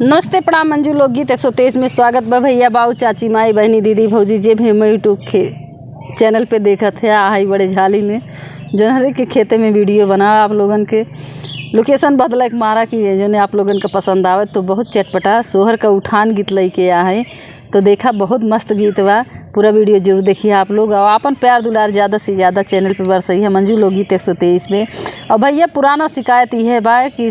नमस्ते प्रणाम मंजू लोकगीत 123 में स्वागत बा भैया बाऊ चाची माई बहनी दीदी भौजी जे भी मैं यूट्यूब के चैनल पे देखत है आई बड़े झाली में जो हरे के खेते में वीडियो बना आप लोगन के लोकेशन बदला के मारा की है जो ने आप लोगन का पसंद आवे तो बहुत चटपटा सोहर का उठान गीत लेके आ है तो देखा बहुत मस्त गीत बा। पूरा वीडियो जरूर देखिए आप लोग और अपन प्यार दुलार ज़्यादा से ज़्यादा चैनल पे बरसई है मंजू लोकगीत 123 में। और भैया पुराना शिकायत ये है बा कि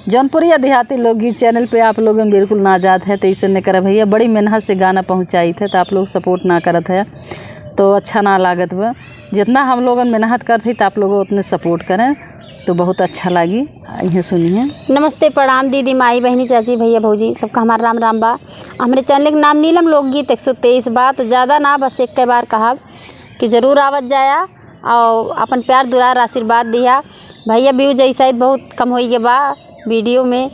जौनपुरिया देहाती लोकगीत चैनल पे आप लोगन बिल्कुल ना जात है तो ऐसे न करे भैया बड़ी मेहनत से गाना पहुँचाई थे तो आप लोग सपोर्ट ना करत है तो अच्छा ना लागत बा। जितना हम लोगन मेहनत करते तो आप लोग उतने सपोर्ट करें तो बहुत अच्छा लगी। ये सुनिए। नमस्ते प्रणाम दीदी माई बहनी चाची भैया भौजी सबका हमारा राम राम बा। हमारे चैनल के नाम नीलम लोकगीत 123 बा तो ज़्यादा ना बस एक बार कहा कि ज़रूर आवत जाया और अपन प्यार दुलार आशीर्वाद दिया भैया। व्यू जैसा बहुत कम हो गया बा वीडियो में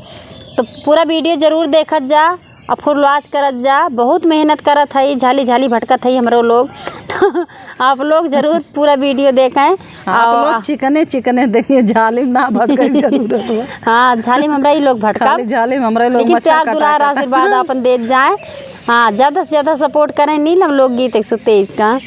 तो पूरा वीडियो ज़रूर देखत जा और फुल वॉच करत जा। बहुत मेहनत करत है झाली झाली भटकत है हमारे लोग तो आप लोग ज़रूर पूरा वीडियो देखें। आप लोग चिकने देखिए झाली ना भटके जरूरत है। हाँ झाली में हमरा ही लोग भटका झाली में हमरा लोग लेकिन प्यार दुलार आशीर्वाद अपन दे जाए। हाँ ज़्यादा से ज़्यादा सपोर्ट करें नीलम लोकगीत 123 का।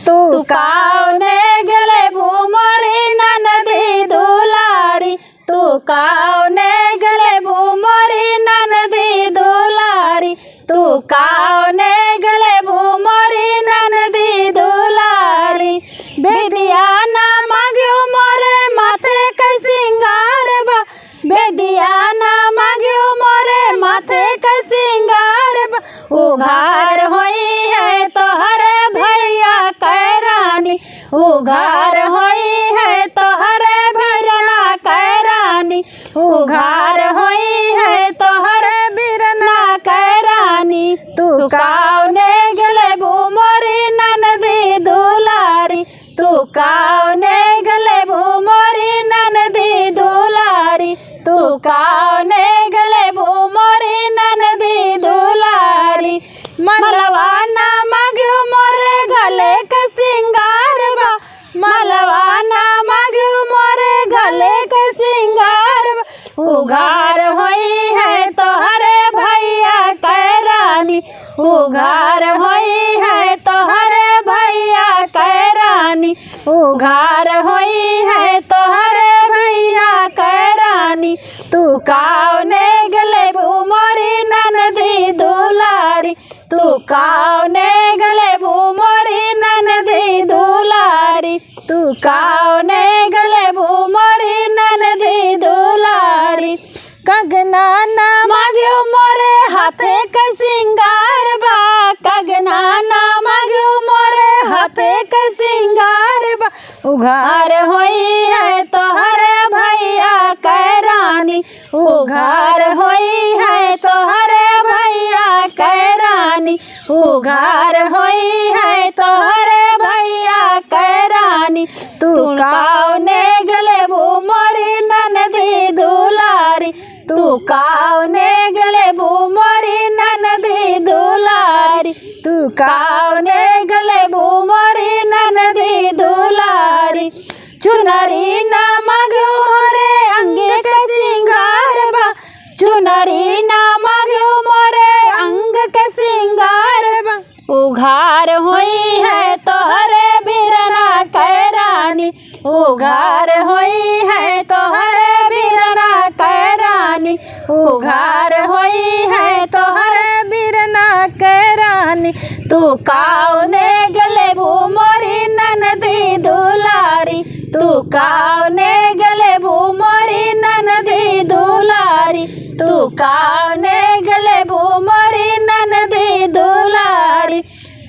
तू काउने गले भूमरी ननदी दुलारी तू काउने गले भूमरी ननदी दुलारी तू काउने गले भूमरी ननदी दुलारी बेदिया ना मांग्यो मोरे माथे का सिंगार बा बेदिया ना मांग्यो मोरे माथे का सिंगार बा उघार होई है तोहरे भैया कैरानी उघार होई है तोहरे भैया कैरानी उघार होई है तोहरे बिरना कैरानी तू काउने गले भूमरी ननदी दुलारी तू काउने गले भूमरी ननदी दुलारी तू काउने गले भूमरी ननदी दुलारी मलवा ना मांग्यो मोरे गले का सिंगार बा मलवा ना मांग्यो मोरे गले का सिंगार बा उघार होई है तोहरे भैया कैरानी उघार होई है तोहरे भैया कैरानी उघार होई है तोहरे भैया कैरानी तू काउने गले भूमरी ननदी दुलारी तू काउने गले भूमरी ननदी दुलारी तू काउने गले भूमरी ननदी दुलारी कंगना ना मांग्यो मोरे हाथे का सिंगार बा कंगना ना मांग्यो मोरे हाथे का सिंगार बा उघार होई है तोहरे भैया कैरानी उघार होई है तोहरे भैया कैरानी उघार होई है तोहरे भैया कैरानी तू काउने गले भूमरी ननदी दुलारी तू काउने गले भूमरी ननदी दुलारी तू काउने गले भूमरी ननदी दुलारी चुनरी ना मांग्यो मोरे अंगे का सिंगार बा चुनरी ना मांग्यो मोरे अंग का सिंगार बा उघार हुई है तोहरे बिरना कैरानी उघार हुई है तोहरे बिरना कैरानी उघार हुई है तोहरे बिरना कैरानी तू काउने गले भूमरी ननदी दुलारी तू काउने गले भूमरी ननदी दुलारी तू काउने गले भूमरी ननदी दुलारी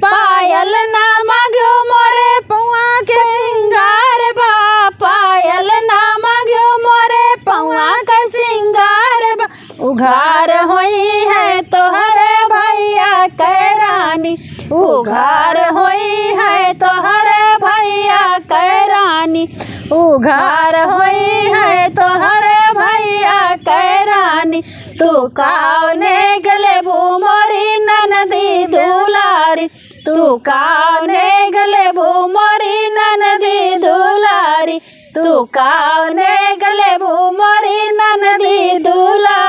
पायल ना मांग्यो मोरे पौआ के सिंगार बा पायल ना मांग्यो मोरे पौआ का सिंगार बा उघार होई है तोहरे भैया कैरानी उघार होई है तोहरे भैया कैरानी उघार होई है तोहरे भैया कैरानी तू काउने गले भूमरी ननदी दुलारी तू काउने गले भूमरी ननदी दुलारी तू काउने गले भूमरी ननदी दुलारी।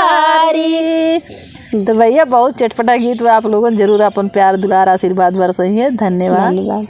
तो भैया बहुत चटपटा गीत हुआ, आप लोगों जरूर अपन प्यार दुलार आशीर्वाद बरसइए। धन्यवाद। धन्यवाद।